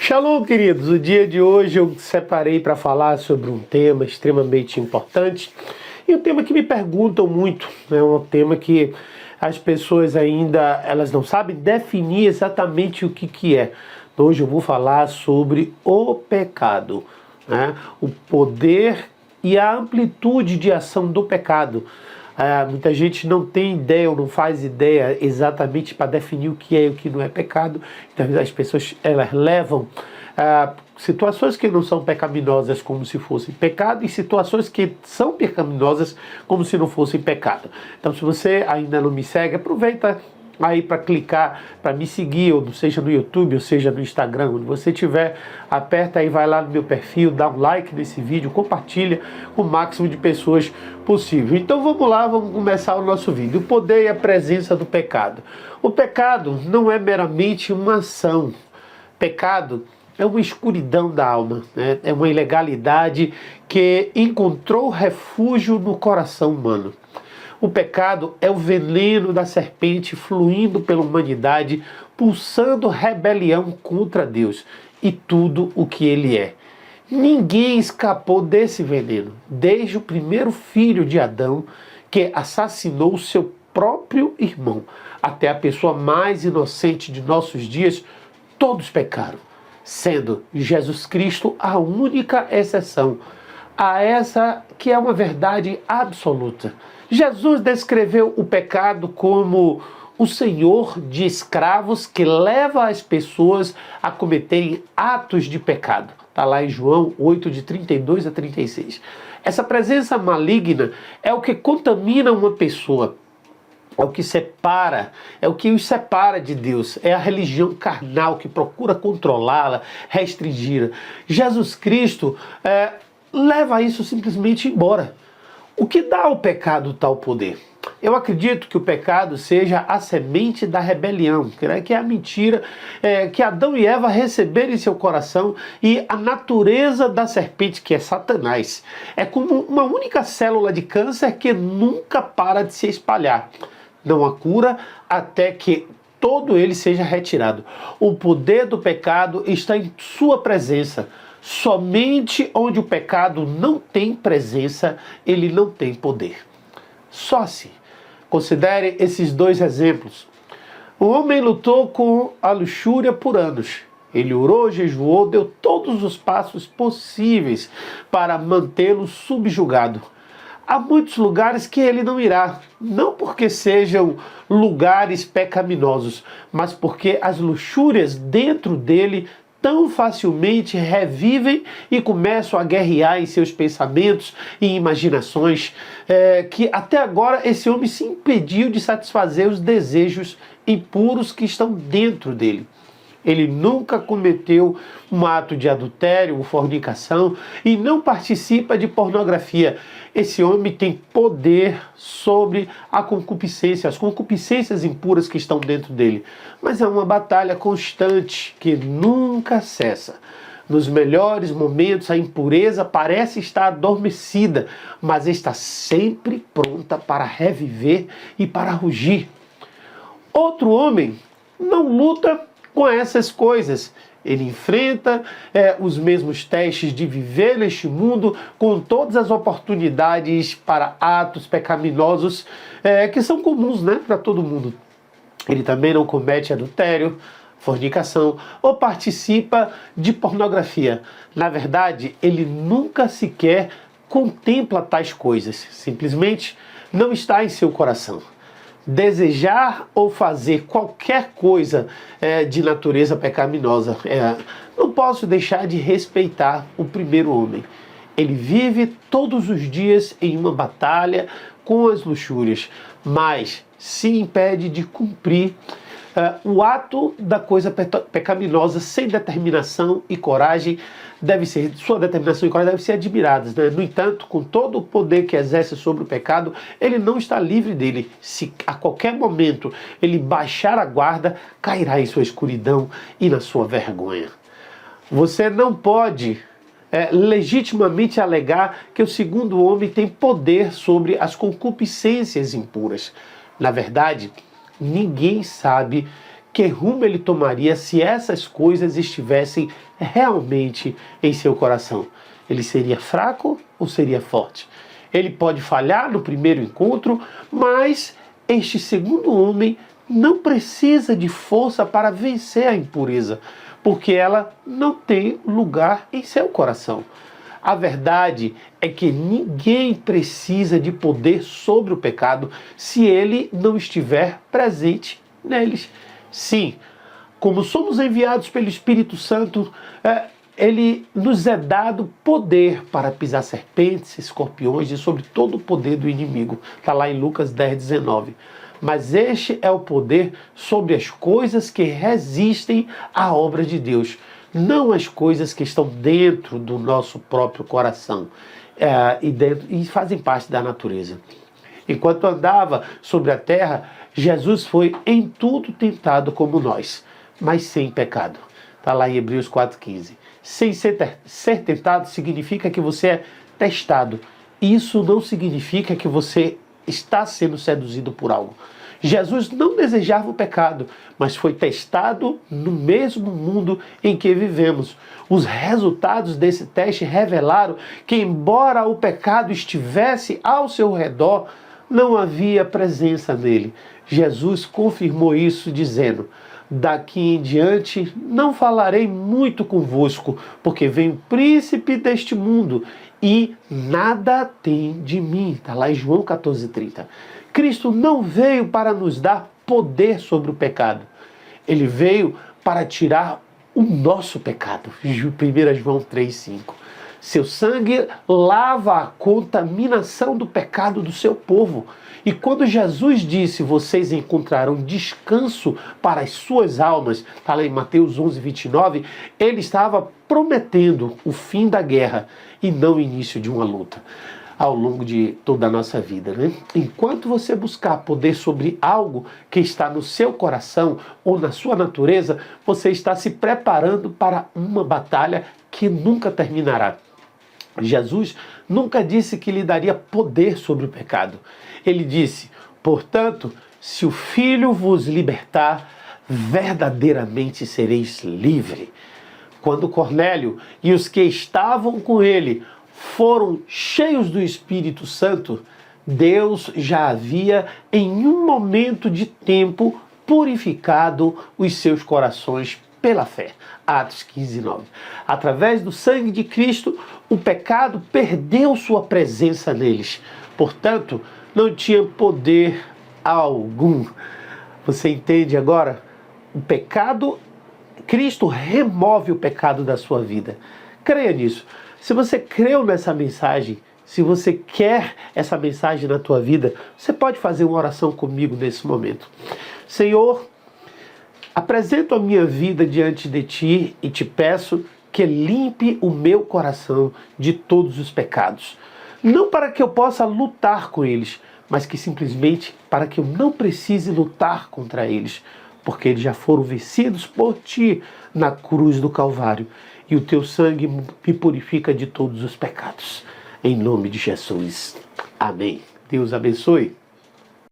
Shalom, queridos! O dia de hoje eu separei para falar sobre um tema extremamente importante e um tema que me perguntam muito, é um tema que as pessoas ainda elas não sabem definir exatamente o que é. Hoje eu vou falar sobre o pecado, né? O poder e a amplitude de ação do pecado. Muita gente não tem ideia ou não faz ideia exatamente para definir o que é e o que não é pecado. Então as pessoas elas levam situações que não são pecaminosas como se fossem pecado e situações que são pecaminosas como se não fossem pecado. Então se você ainda não me segue, aproveita aí para clicar, para me seguir, ou seja no YouTube, ou seja no Instagram, onde você estiver, aperta aí, vai lá no meu perfil, dá um like nesse vídeo, compartilha com o máximo de pessoas possível. Então vamos lá, vamos começar o nosso vídeo. O poder e a presença do pecado. O pecado não é meramente uma ação. Pecado é uma escuridão da alma, né? É uma ilegalidade que encontrou refúgio no coração humano. O pecado é o veneno da serpente fluindo pela humanidade, pulsando rebelião contra Deus e tudo o que Ele é. Ninguém escapou desse veneno, desde o primeiro filho de Adão, que assassinou seu próprio irmão, até a pessoa mais inocente de nossos dias. Todos pecaram, sendo Jesus Cristo a única exceção a essa que é uma verdade absoluta. Jesus descreveu o pecado como o senhor de escravos que leva as pessoas a cometerem atos de pecado. Está lá em João 8, de 32 a 36. Essa presença maligna é o que contamina uma pessoa. É o que separa, é o que os separa de Deus. É a religião carnal que procura controlá-la, restringi-la. Jesus Cristo leva isso simplesmente embora. O que dá ao pecado tal poder? Eu acredito que o pecado seja a semente da rebelião, que é a mentira que Adão e Eva receberam em seu coração, e a natureza da serpente, que é Satanás. É como uma única célula de câncer que nunca para de se espalhar. Não há cura até que todo ele seja retirado. O poder do pecado está em sua presença. Somente onde o pecado não tem presença, ele não tem poder. Só assim. Considere esses dois exemplos. O homem lutou com a luxúria por anos. Ele orou, jejuou, deu todos os passos possíveis para mantê-lo subjugado. Há muitos lugares que ele não irá, não porque sejam lugares pecaminosos, mas porque as luxúrias dentro dele tão facilmente revivem e começam a guerrear em seus pensamentos e imaginações, que até agora esse homem se impediu de satisfazer os desejos impuros que estão dentro dele. Ele nunca cometeu um ato de adultério ou fornicação e não participa de pornografia. Esse homem tem poder sobre a concupiscência, as concupiscências impuras que estão dentro dele. Mas é uma batalha constante que nunca cessa. Nos melhores momentos, a impureza parece estar adormecida, mas está sempre pronta para reviver e para rugir. Outro homem não luta com essas coisas. Ele enfrenta os mesmos testes de viver neste mundo com todas as oportunidades para atos pecaminosos que são comuns, né, para todo mundo. Ele também não comete adultério, fornicação ou participa de pornografia. Na verdade, ele nunca sequer contempla tais coisas. Simplesmente não está em seu coração. Desejar ou fazer qualquer coisa de natureza pecaminosa. Não posso deixar de respeitar o primeiro homem. Ele vive todos os dias em uma batalha com as luxúrias, mas se impede de cumprir o ato da coisa pecaminosa sem determinação e coragem. Sua determinação e coragem devem ser admiradas, né? No entanto, com todo o poder que exerce sobre o pecado, ele não está livre dele. Se a qualquer momento ele baixar a guarda, cairá em sua escuridão e na sua vergonha. Você não pode legitimamente alegar que o segundo homem tem poder sobre as concupiscências impuras. Na verdade, ninguém sabe que rumo ele tomaria se essas coisas estivessem realmente em seu coração? Ele seria fraco ou seria forte? Ele pode falhar no primeiro encontro, mas este segundo homem não precisa de força para vencer a impureza, porque ela não tem lugar em seu coração. A verdade é que ninguém precisa de poder sobre o pecado se ele não estiver presente neles. Sim, como somos enviados pelo Espírito Santo, ele nos é dado poder para pisar serpentes, escorpiões e sobre todo o poder do inimigo. Está lá em Lucas 10:19. Mas este é o poder sobre as coisas que resistem à obra de Deus, não as coisas que estão dentro do nosso próprio coração e fazem parte da natureza. Enquanto andava sobre a terra, Jesus foi em tudo tentado como nós, mas sem pecado. Está lá em Hebreus 4:15. Sem ser tentado significa que você é testado. Isso não significa que você está sendo seduzido por algo. Jesus não desejava o pecado, mas foi testado no mesmo mundo em que vivemos. Os resultados desse teste revelaram que, embora o pecado estivesse ao seu redor, não havia presença nele. Jesus confirmou isso dizendo: daqui em diante não falarei muito convosco, porque vem o príncipe deste mundo e nada tem de mim. Está lá em João 14:30. Cristo não veio para nos dar poder sobre o pecado. Ele veio para tirar o nosso pecado. 1 João 3:5. Seu sangue lava a contaminação do pecado do seu povo. E quando Jesus disse: vocês encontrarão descanso para as suas almas, está lá em Mateus 11:29, ele estava prometendo o fim da guerra e não o início de uma luta ao longo de toda a nossa vida, né? Enquanto você buscar poder sobre algo que está no seu coração ou na sua natureza, você está se preparando para uma batalha que nunca terminará. Jesus nunca disse que lhe daria poder sobre o pecado. Ele disse: portanto, se o Filho vos libertar, verdadeiramente sereis livre. Quando Cornélio e os que estavam com ele foram cheios do Espírito Santo, Deus já havia, em um momento de tempo, purificado os seus corações pela fé. Atos 15:9. Através do sangue de Cristo, o pecado perdeu sua presença neles. Portanto, não tinha poder algum. Você entende agora? O pecado, Cristo remove o pecado da sua vida. Creia nisso. Se você creu nessa mensagem, se você quer essa mensagem na tua vida, você pode fazer uma oração comigo nesse momento. Senhor, apresento a minha vida diante de ti e te peço que limpe o meu coração de todos os pecados. Não para que eu possa lutar com eles, mas que simplesmente para que eu não precise lutar contra eles, porque eles já foram vencidos por ti na cruz do Calvário. E o teu sangue me purifica de todos os pecados. Em nome de Jesus. Amém. Deus abençoe.